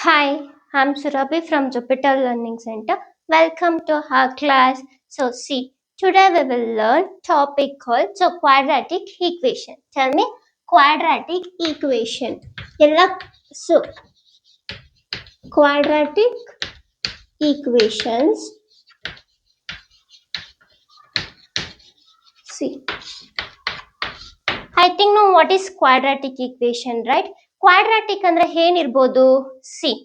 Hi, I'm Surabhi from Jupiter Learning Center. Welcome to our class. Today we will learn topic called quadratic equation. Tell me quadratic equation. ಎಲ್ಲ so quadratic equations. See, I think know what is quadratic equation, right? Quadratic ಅಂದ್ರೆ ಏನಿರ್ಬೋದು? See,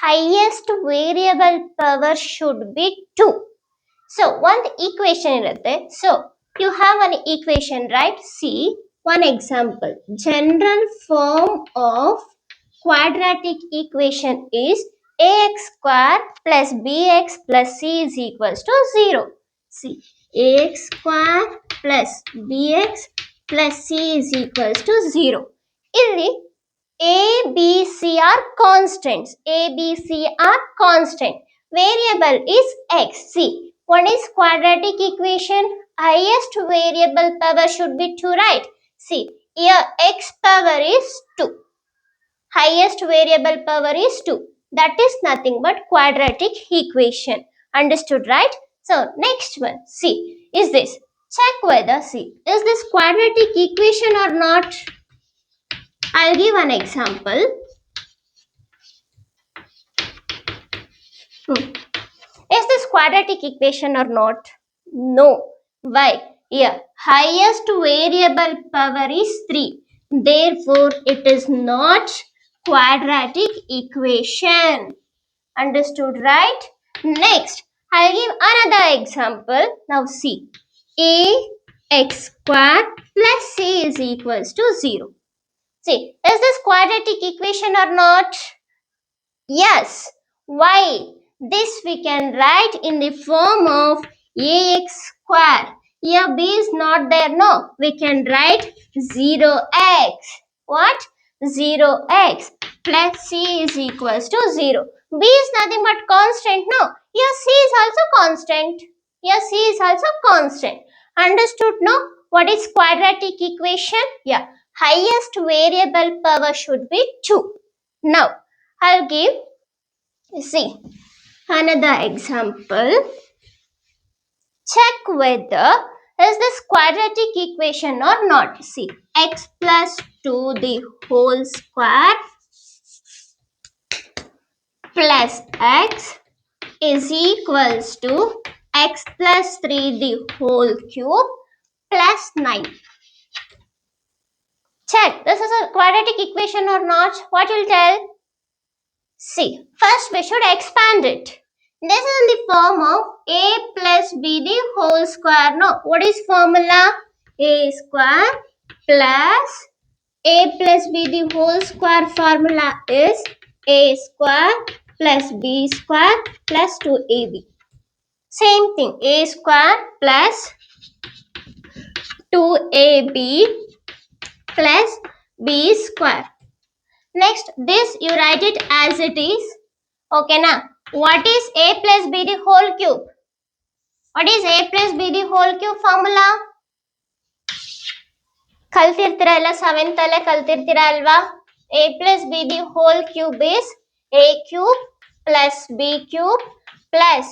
highest variable power should be 2. So one equation ಇರುತ್ತೆ. So you have an equation, right? See one example. General form of quadratic equation is ax square plus bx plus c is equals to 0. See, ax square plus bx plus c is equals to 0. ಇಲ್ಲಿ a, b, c are constants. a, b, c are constant. Variable is x. See, one is quadratic equation. Highest variable power should be 2, right? See, here x power is 2. Highest variable power is 2. That is nothing but quadratic equation. Understood, right? So, next one. See, is this. Check whether, see, is this quadratic equation or not? I'll give an example. Is this quadratic equation or not? No. Why? Here, highest variable power is 3. Therefore, it is not quadratic equation. Understood, right? Next, I'll give another example. Now see, ax square plus c is equals to 0. See, is this quadratic equation or not? Yes. Why? This we can write in the form of ax square. Here b is not there, no. We can write 0x. What? 0x plus c is equals to 0. b is nothing but constant, no. Here c is also constant. Here c is also constant. Understood, no? What is quadratic equation? Yeah. Highest variable power should be 2. Now, I'll give, see, another example. Check whether is this quadratic equation or not. See, x plus 2 the whole square plus x is equals to x plus 3 the whole cube plus 9. Check, this is a quadratic equation or not? What will tell? See, first we should expand it. This is in the form of a plus b the whole square. No, what is formula? A square plus a plus b the whole square formula is a square plus b square plus 2ab. Same thing, a square plus 2ab plus b square. Next, this you write it as it is. Okay, na? What is a plus b the whole cube? What is a plus b the whole cube formula? ಕಲ್ತಿರ್ತೀರಾ ಎಲ್ಲ 7th ಅಲ್ಲೇ ಕಲ್ತಿರ್ತೀರಾ ಅಲ್ವಾ? a plus b the whole cube is a cube plus b cube plus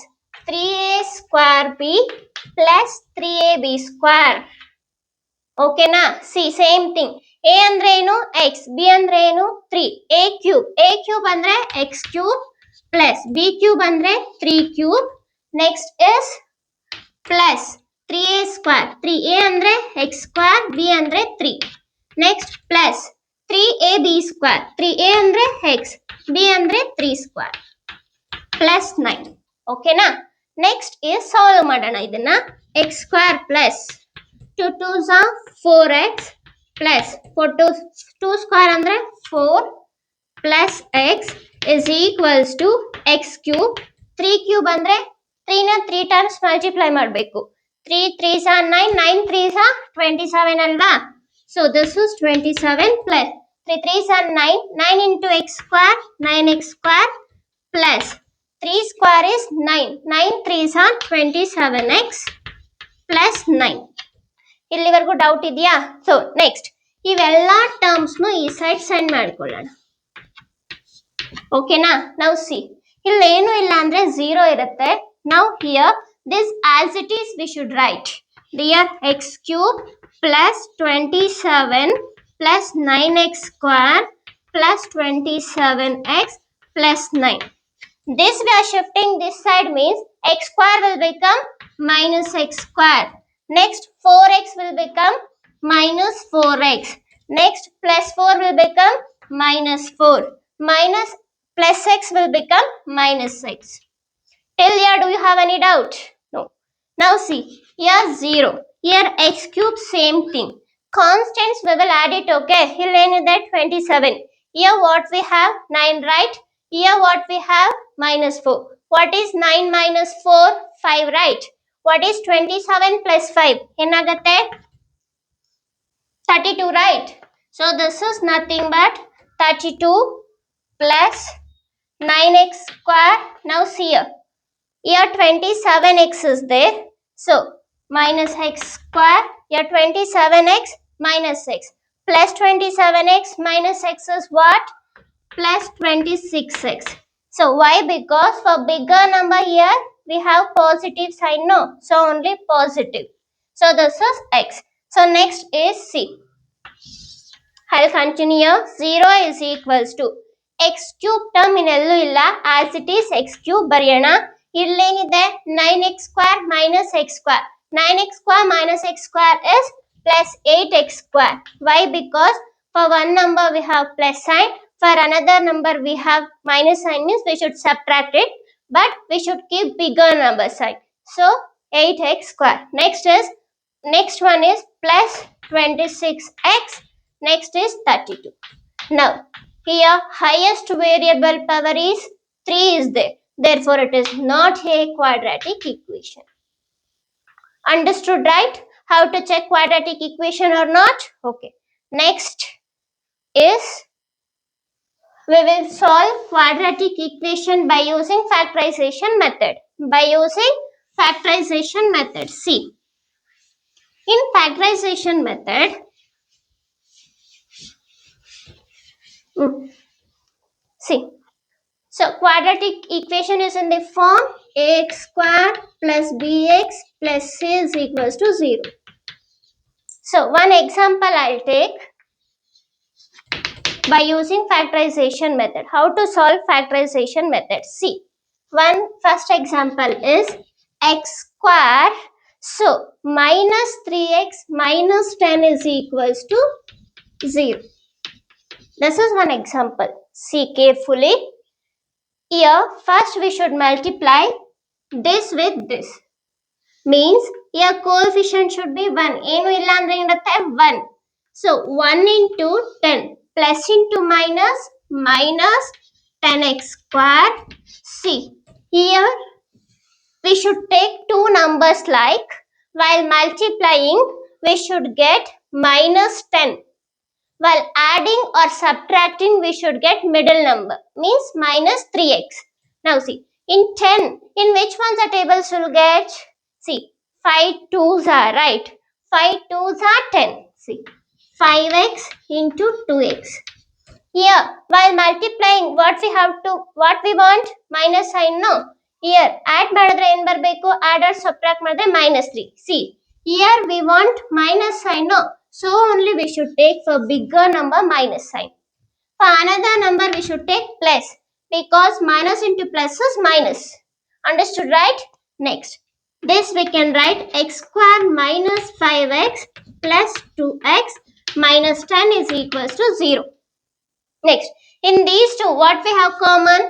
3a square b plus 3ab square. Okay na? See, same thing. a ಅಂದ್ರೆ ಏನು? x. b ಅಂದ್ರೆ ಏನು? 3. a cube ಅಂದ್ರೆ x cube plus b cube ಅಂದ್ರೆ 3 cube. Next is plus 3a square. 3a ಅಂದ್ರೆ x square, b ಅಂದ್ರೆ 3. Next plus 3ab square. 3a ಅಂದ್ರೆ x, b ಅಂದ್ರೆ 3 square plus 9. Okay na? Next is solve ಮಾಡೋಣ ಇದನ್ನ. x square plus 2 2s are 4x plus 2 square ಅಂದ್ರೆ 4 plus x is equals to x cube. 3 cube ಅಂದ್ರೆ 3 ನ 3 times multiply ಮಾಡಬೇಕು. 3 3s are 9, 9 3s are 27 ಅಲ್ವಾ? So this is 27 plus 3 3s are 9, 9 into x square, 9x square plus 3 square is 9, 9 3s are 27x plus 9. ಇಲ್ಲಿವರೆಗೂ doubt ಇದೆಯಾ? So next ಇವೆಲ್ಲ terms ಈ side send ಮಾಡ್ಕೊಳ್ಳೋಣ. ಓಕೆನಾ. ನಾವು ಸಿ ಇಲ್ಲಿ ಏನು ಇಲ್ಲ ಅಂದ್ರೆ 0 ಇರುತ್ತೆ. ನಾವು here this as it is we should write here x cube plus 27 plus 9x square plus 27x plus 9. This we are shifting this side means x square will become minus x square. Next 4x will become minus 4x. Next plus 4 will become minus 4. Minus plus x will become minus x. Till here do you have any doubt? No. Now see, here 0. Here x cube same thing. Constants we will add it, okay. Here is that 27. Here what we have 9, right? Here what we have minus 4. What is 9 minus 4? 5, right? What is 27 plus 5? Enagatte 32, right? So this is nothing but 32 plus 9x square. Now see here. Here 27x is there. So minus x square. Here 27x minus x. Plus 27x minus x is what? Plus 26x. So why? Because for bigger number here we have positive sign, no. So only positive. So this is x. So next is C. I'll continue here. 0 is equals to x cube term in ಎಲ್ಲೂ ಇಲ್ಲ. As it is x cube ಬರೆಯೋಣ. ಇಲ್ಲೇನಿದೆ 9x square minus x square. 9x square minus x square is plus 8x square. Why? Because for one number we have plus sign, for another number we have minus sign, means we should subtract it, but we should keep bigger number sign. So 8x square. Next one is plus 26x. Next is 32. Now here highest variable power is 3 is there. Therefore, it is not a quadratic equation. Understood, right? How to check quadratic equation or not? Okay. Next is we will solve quadratic equation by using factorization method. By using factorization method. See, in factorization method, see. So quadratic equation is in the form ax square plus bx plus c is equals to 0. So one example I'll take by using factorization method. How to solve factorization method? See, one first example is x square. So minus 3x minus 10 is equals to 0. This is one example. See carefully. Here first we should multiply this with this. Means here coefficient should be 1. ಏನು ಇಲ್ಲ ಅಂದ್ರೆ ಇರುತ್ತೆ 1. So 1 into 10 plus into minus minus 10x square. See here we should take two numbers like while multiplying we should get minus 10. While adding or subtracting we should get middle number, means minus 3x. Now see, in 10, in which one the tables will get? See, 5 2s are right. 5 2s are 10. See, 5x into 2x. Here, while multiplying, what we want? Minus sign, no. Here, add ಮಾಡಿದ್ರೆ ಏನು ಬರಬೇಕು? Add or subtract ಮಾಡಿದ್ರೆ minus 3. See, here we want minus sign, no. So only we should take for bigger number minus sign. For another number we should take plus, because minus into plus is minus. Understood, right? Next, this we can write x square minus 5x plus 2x minus 10 is equals to 0. Next, in these two what we have common?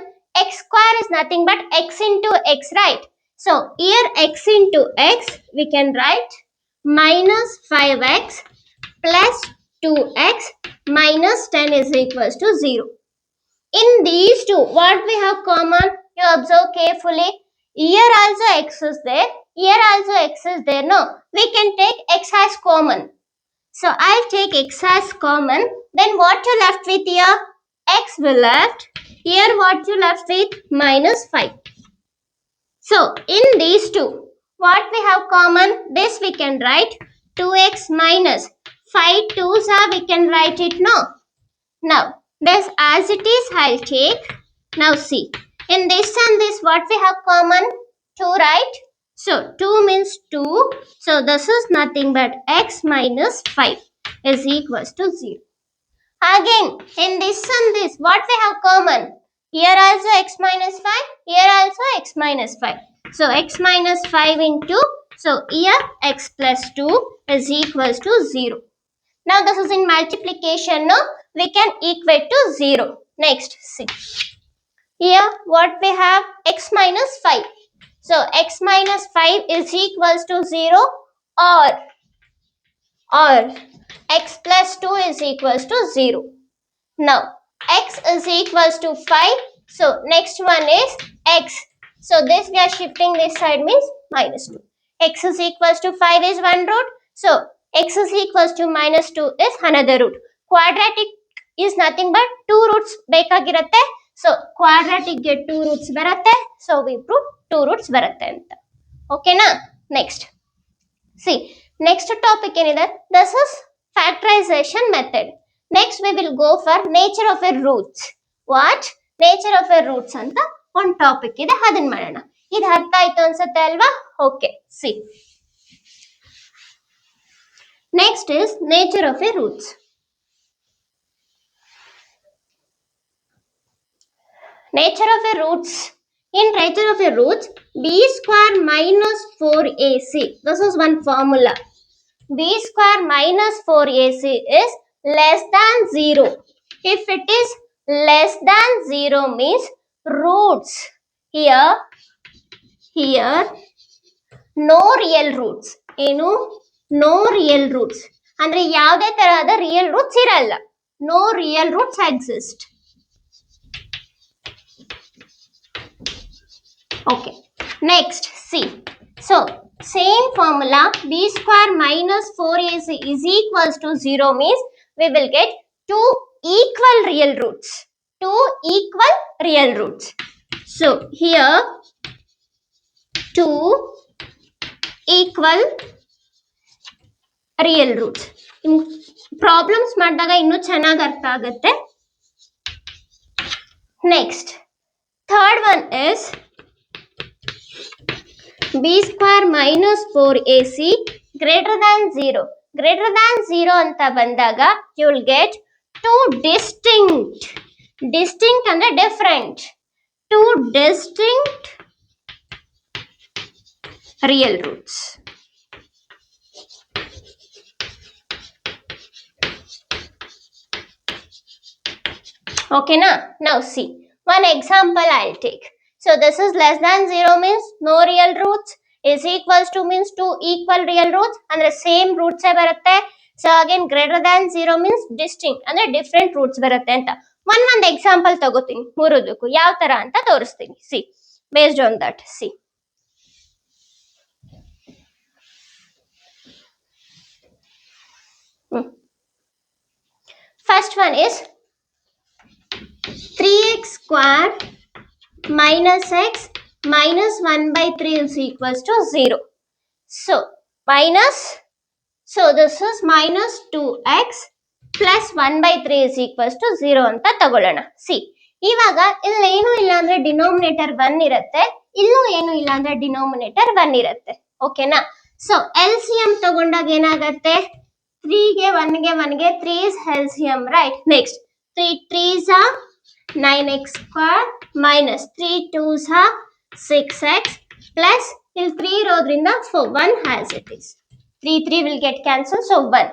X square is nothing but x into x, right? So here x into x we can write minus 5x plus 2x minus 10 is equals to 0. In these two, what we have common? You observe carefully. Here also x is there. Here also x is there. No, we can take x as common. So I'll take x as common. Then what you left with here? X will left. Here what you left with? Minus 5. So in these two, what we have common? This we can write 2x minus 5 2s are we can write it, no. Now this as it is I'll take Now see, in this and this, what we have common? 2, right? So 2 means 2. So this is nothing but x minus 5 is equals to 0. Again, in this and this, what we have common? Here also x minus 5, here also x minus 5. So x minus 5 into, so here x plus 2 is equals to 0. Now this is in multiplication, no? We can equate to 0. Next, see. Here what we have? X minus 5. So x minus 5 is equals to 0, or x plus 2 is equals to 0. Now x is equals to 5. So next one is x. So this we are shifting this side, means minus 2. X is equals to 5 is one root. So x is equals to minus 2 is another root. Quadratic is nothing but 2 roots ಬೇಕಾಗಿರುತ್ತೆ. So quadratic ಗೆ 2 roots ಬರುತ್ತೆ. So we prove 2 roots ಬರುತ್ತೆ ಅಂತ. ಓಕೆನಾ? Next C, next topic ಏನಿದೆ? This is factorisation method. Next we will go for nature of A roots. What? Nature of A roots ಅಂತ ಒಂದು topic ಇದೆ, ಅದನ್ನ ಮಾಡೋಣ. ಇದು ಅರ್ಥ ಆಯ್ತು ಅನ್ಸುತ್ತೆ ಅಲ್ವಾ? Okay, C. Next is nature of A roots. Nature of a roots. In nature of a roots, b square minus 4ac. This is one formula. b square minus 4ac is less than 0. If it is less than 0 means roots. Here no real roots. ಏನು? No real roots. ಅಂದ್ರೆ ಯಾವುದೇ ತರಹದ real roots ಇರಲ್ಲ. No real roots exist. Okay, next see. So same formula, b square minus 4ac is equals to 0 means we will get two equal real roots. Two equal real roots. So here two equal real roots. In problems ಮಾಡಿದಾಗ ಇನ್ನೂ ಚೆನ್ನಾಗಿ ಅರ್ಥ ಆಗುತ್ತೆ. Next, third one is b square minus 4ac greater than 0. Greater than 0 ಅಂತ ಬಂದಾಗ you will get two distinct ಅಂದ್ರೆ different, two distinct real roots. Okay na? Now see, one example I'll take. So this is less than 0 means no real roots, is equals to means two equal real roots ಅಂದ್ರೆ same roots ಬರುತ್ತೆ. So again greater than 0 means distinct ಅಂದ್ರೆ different roots ಬರುತ್ತೆ ಅಂತ. ಒಂದು example ತಗೋತೀನಿ, ಮೂರದಕ್ಕೂ ಯಾವ ತರ ಅಂತ ತೋರಿಸ್ತೀನಿ. C, based on that, see. First one is 3x square minus x minus 1 by 3 is equals to 0. So minus, so this is minus 2x plus 1 by 3 is equals to 0 ಅಂತ ತಗೊಳ್ಳೋಣ. ಸಿ, ಇವಾಗ ಇಲ್ಲಿ ಏನು ಇಲ್ಲ ಅಂದ್ರೆ ಡಿನೋಮಿನೇಟರ್ 1 ಇರುತ್ತೆ, ಇಲ್ಲೂ ಏನು ಇಲ್ಲ ಅಂದ್ರೆ ಡಿನೋಮಿನೇಟರ್ 1 ಇರುತ್ತೆ. ಓಕೆನಾ? ಸೊ LCM ತಗೊಂಡಾಗ ಏನಾಗತ್ತೆ? 3ಗೆ 1ಗೆ 3 is LCM, right? Next, 3 3s are 9x square minus 3 2s are 6x plus ಇಲ್ಲಿ 3 ಇರೋದ್ರಿಂದ so 1 as it is. 3 will get cancelled, so 1.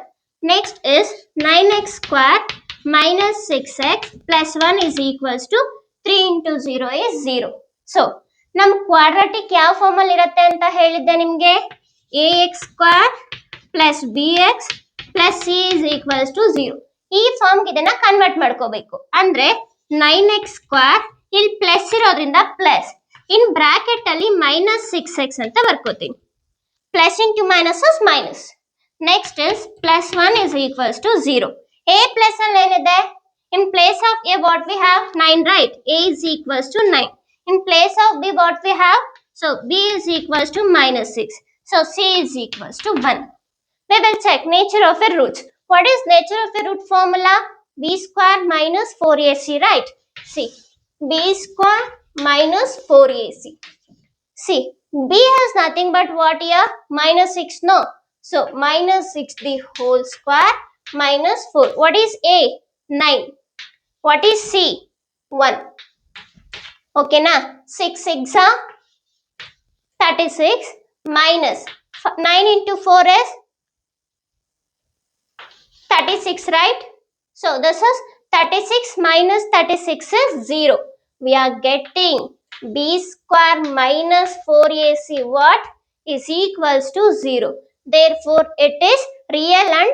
Next is 9x square minus 6x plus 1 is equals to 3 into 0 is 0. So ನಮ್ಮ quadratic ಯಾವ form ಅಲ್ಲಿ ಇರುತ್ತೆ ಅಂತ ಹೇಳಿದ್ದೆ ನಿಮ್ಗೆ? ax square plus bx plus c is equals to 0. ಈ form ಇದನ್ನ convert ಮಾಡ್ಕೋಬೇಕು. ಅಂದ್ರೆ 9x square ಇಲ್ಲಿ ಪ್ಲಸ್ ಇರೋದ್ರಿಂದ ಪ್ಲಸ್, ಇನ್ ಬ್ರಾಕೆಟ್ ಅಲ್ಲಿ minus 6x ಅಂತ ಬರ್ಕೋತೀನಿ. Plus into minus is minus. Next is plus 1 is equals to 0. A plus ಅಲ್ಲಿ ಏನಿದೆ? In place of A what we have? 9, right? A is equals to 9. In place of B what we have? So B is equals to minus 6. So C is equals to 1. We will check nature of a root. What is nature of a root formula? B square minus 4AC, right? See, b square minus 4ac. See, b has nothing but what here? Minus 6, no? So minus 6 the whole square minus 4. What is a? 9. What is c? 1. Okay na? 6 6 are 36 minus 9 into 4 is 36, right? So this is 36 minus 36 is 0. We are getting b square minus 4ac what is equals to 0. Therefore it is real and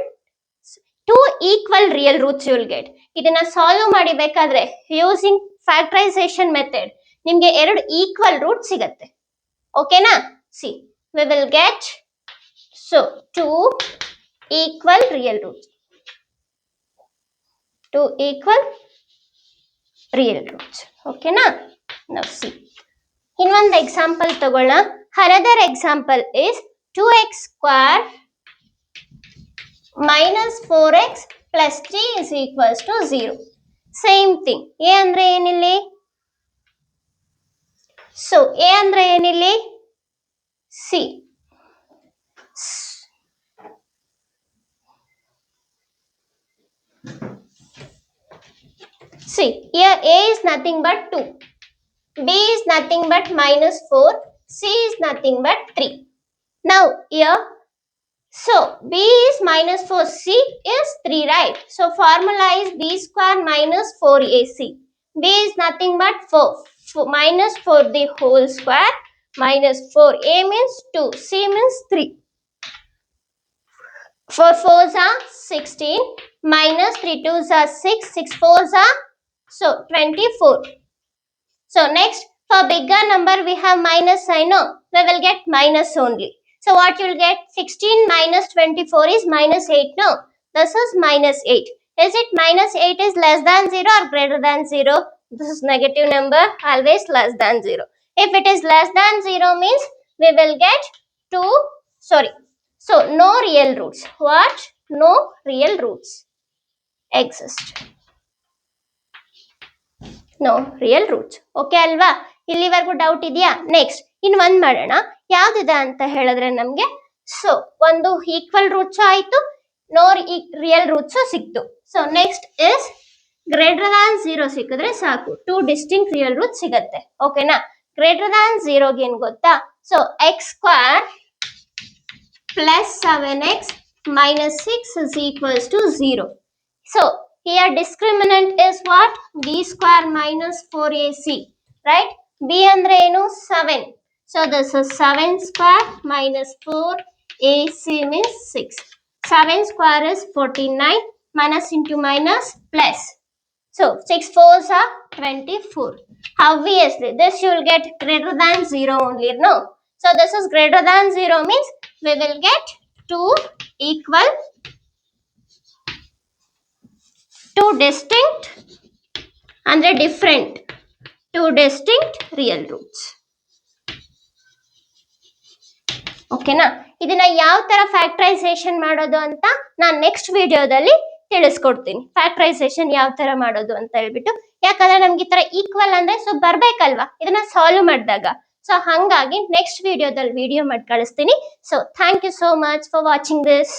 two equal real roots you will get. ಇದನ್ನ solve ಮಾಡಬೇಕಾದ್ರೆ using factorisation method ನಿಮಗೆ ಎರಡು equal root ಸಿಗುತ್ತೆ. ಓಕೆನಾ? C we will get so two equal real roots. Two equal real roots. Okay na? Now see. In one example ತಗೊಳ್ಳೋಣ. Another example is 2x square minus 4x plus 3 is equals to 0. Same thing. A andre ಏನಿಲ್ಲಿ? So A andre ಏನಿಲ್ಲಿ? C. See, here A is nothing but 2. B is nothing but minus 4. C is nothing but 3. Now, here, so B is minus 4. C is 3, right? So, formula is B square minus 4AC. B is nothing but 4. Minus 4 the whole square minus 4. A means 2. C means 3. 4 4s are 16. Minus 3 2s are 6. 6 4s are so 24. So next, for bigger number we have minus sign. No, we will get minus only. So what you will get? 16 minus 24 is minus 8. No, this is minus 8. Is it minus 8 is less than 0 or greater than 0? This is negative number, always less than 0. If it is less than 0 means we will get 2. Sorry. So no real roots. What? No real roots exist. No real roots. Okay ಅಲ್ವಾ? ಇಲ್ಲಿವರೆಗೂ doubt ಇದೆಯಾ? Next ಇನ್ ಒಂದ್ ಮಾಡೋಣ. ಯಾವ್ದಿದೆ ಅಂತ ಹೇಳಿದ್ರೆ ನಮ್ಗೆ so ಒಂದು equal roots ಆಯ್ತು, ನೋ ರಿಯಲ್ ರೂಟ್ಸ್ ಸಿಕ್ತು. So next is greater than 0 ಸಿಕ್ಕಿದ್ರೆ ಸಾಕು, 2 ಡಿಸ್ಟಿಂಕ್ಟ್ ರಿಯಲ್ ರೂಟ್ ಸಿಗತ್ತೆ. ಓಕೆನಾ? ಗ್ರೇಟರ್ ದಾನ್ 0ಗೆ ಏನ್ ಗೊತ್ತಾ? So X square plus 7x minus 6 is equals to 0. So here discriminant is what? B square minus 4ac, right? B andre enu 7. So this is 7 square minus 4ac means 6. 7 square is 49. Minus into minus plus. So 6 4s are 24. Obviously this you will get greater than 0 only, no? So this is greater than 0 means we will get two equal, two distinct and different, two distinct real roots. ಓಕೆನಾ? ಇದನ್ನ ಯಾವ ತರ factorisation ಮಾಡೋದು ಅಂತ ನಾನು next ವಿಡಿಯೋದಲ್ಲಿ ತಿಳಿಸ್ಕೊಡ್ತೀನಿ. Factorisation ಯಾವ ತರ ಮಾಡೋದು ಅಂತ ಹೇಳ್ಬಿಟ್ಟು, ಯಾಕಂದ್ರೆ ನಮ್ಗೆ ಈ ತರ ಈಕ್ವಲ್ ಅಂದ್ರೆ ಸೊ ಬರ್ಬೇಕಲ್ವಾ ಇದನ್ನ ಸಾಲ್ವ್ ಮಾಡಿದಾಗ. ಸೊ ಹಂಗಾಗಿ ನೆಕ್ಸ್ಟ್ ವಿಡಿಯೋದಲ್ಲಿ ವಿಡಿಯೋ ಮಾಡಿ ಕಳಿಸ್ತೀನಿ. So thank you so much for watching this.